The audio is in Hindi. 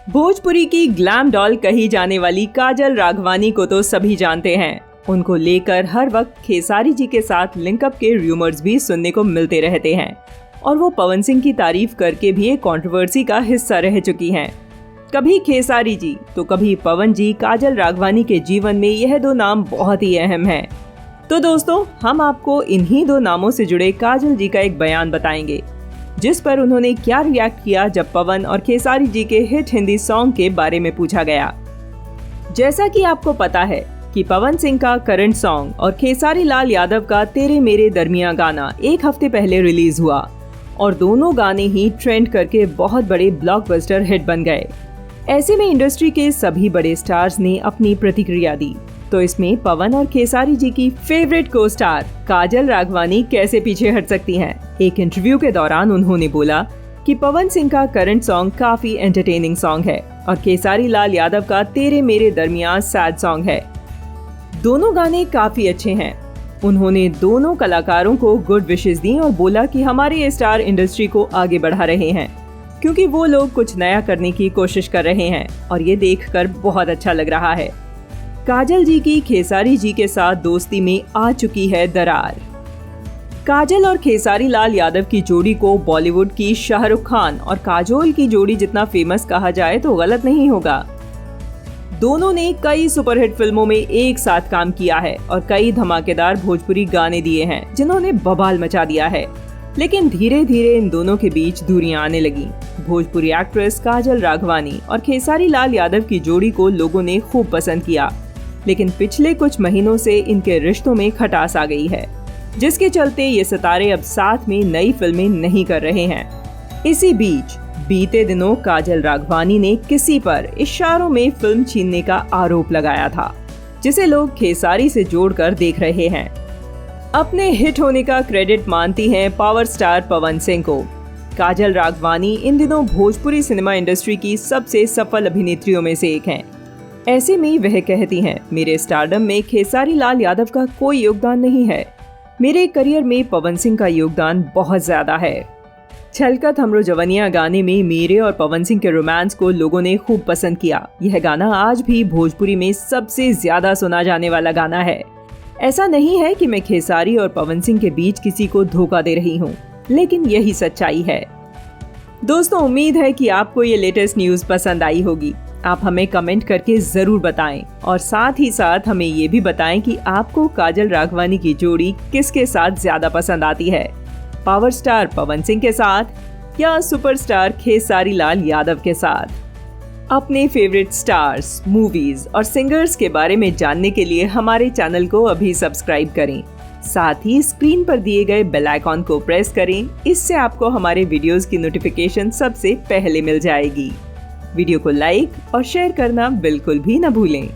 भोजपुरी की ग्लैम डॉल कही जाने वाली काजल राघवानी को तो सभी जानते हैं। उनको लेकर हर वक्त खेसारी जी के साथ लिंकअप के रूमर्स भी सुनने को मिलते रहते हैं और वो पवन सिंह की तारीफ करके भी एक कंट्रोवर्सी का हिस्सा रह चुकी हैं। कभी खेसारी जी तो कभी पवन जी, काजल राघवानी के जीवन में यह दो नाम बहुत ही अहम हैं। तो दोस्तों, हम आपको इन्हीं दो नामों से जुड़े काजल जी का एक बयान बताएंगे, जिस पर उन्होंने क्या रिएक्ट किया जब पवन और खेसारी जी के हिट हिंदी सॉन्ग के बारे में पूछा गया। जैसा कि आपको पता है कि पवन सिंह का करंट सॉन्ग और खेसारी लाल यादव का तेरे मेरे दरमियां गाना एक हफ्ते पहले रिलीज हुआ और दोनों गाने ही ट्रेंड करके बहुत बड़े ब्लॉकबस्टर हिट बन गए। ऐसे में इंडस्ट्री के सभी बड़े स्टार्स ने अपनी प्रतिक्रिया दी। तो इसमें पवन और खेसारी जी की फेवरेट को स्टार काजल राघवानी कैसे पीछे हट सकती हैं। एक इंटरव्यू के दौरान उन्होंने बोला कि पवन सिंह का करंट सॉन्ग काफी एंटरटेनिंग सॉन्ग है और खेसारी लाल यादव का तेरे मेरे दरमियां सैड सॉन्ग है। दोनों गाने काफी अच्छे हैं। उन्होंने दोनों कलाकारों को गुड विशेस दी और बोला कि हमारे स्टार इंडस्ट्री को आगे बढ़ा रहे हैं क्योंकि वो लोग कुछ नया करने की कोशिश कर रहे हैं और ये देखकर बहुत अच्छा लग रहा है। काजल जी की खेसारी जी के साथ दोस्ती में आ चुकी है दरार। काजल और खेसारी लाल यादव की जोड़ी को बॉलीवुड की शाहरुख खान और काजोल की जोड़ी जितना फेमस कहा जाए तो गलत नहीं होगा। दोनों ने कई सुपरहिट फिल्मों में एक साथ काम किया है और कई धमाकेदार भोजपुरी गाने दिए हैं जिन्होंने बवाल मचा दिया है। लेकिन धीरे धीरे इन दोनों के बीच दूरियां आने लगी। भोजपुरी एक्ट्रेस काजल राघवानी और खेसारी लाल यादव की जोड़ी को लोगों ने खूब पसंद किया, लेकिन पिछले कुछ महीनों से इनके रिश्तों में खटास आ गई है, जिसके चलते ये सितारे अब साथ में नई फिल्में नहीं कर रहे हैं। इसी बीच बीते दिनों काजल राघवानी ने किसी पर इशारों में फिल्म छीनने का आरोप लगाया था, जिसे लोग खेसारी से जोड़कर देख रहे हैं। अपने हिट होने का क्रेडिट मानती हैं पावर स्टार पवन सिंह को। काजल राघवानी इन दिनों भोजपुरी सिनेमा इंडस्ट्री की सबसे सफल अभिनेत्रियों में से एक हैं। ऐसे में वह कहती हैं, मेरे स्टारडम में खेसारी लाल यादव का कोई योगदान नहीं है, मेरे करियर में पवन सिंह का योगदान बहुत ज्यादा है। छलकत हमरो जवनिया गाने में मेरे और पवन सिंह के रोमांस को लोगों ने खूब पसंद किया। यह गाना आज भी भोजपुरी में सबसे ज्यादा सुना जाने वाला गाना है। ऐसा नहीं है कि मैं खेसारी और पवन सिंह के बीच किसी को धोखा दे रही हूँ, लेकिन यही सच्चाई है। दोस्तों, उम्मीद है कि आपको ये लेटेस्ट न्यूज पसंद आई होगी। आप हमें कमेंट करके जरूर बताएं और साथ ही साथ हमें ये भी बताएं कि आपको काजल राघवानी की जोड़ी किसके साथ ज्यादा पसंद आती है, पावर स्टार पवन सिंह के साथ या सुपरस्टार खेसारी लाल यादव के साथ। अपने फेवरेट स्टार्स, मूवीज और सिंगर्स के बारे में जानने के लिए हमारे चैनल को अभी सब्सक्राइब करें। साथ ही स्क्रीन पर दिए गए बेल आइकॉन को प्रेस करें, इससे आपको हमारे वीडियोस की नोटिफिकेशन सबसे पहले मिल जाएगी। वीडियो को लाइक और शेयर करना बिल्कुल भी न भूलें।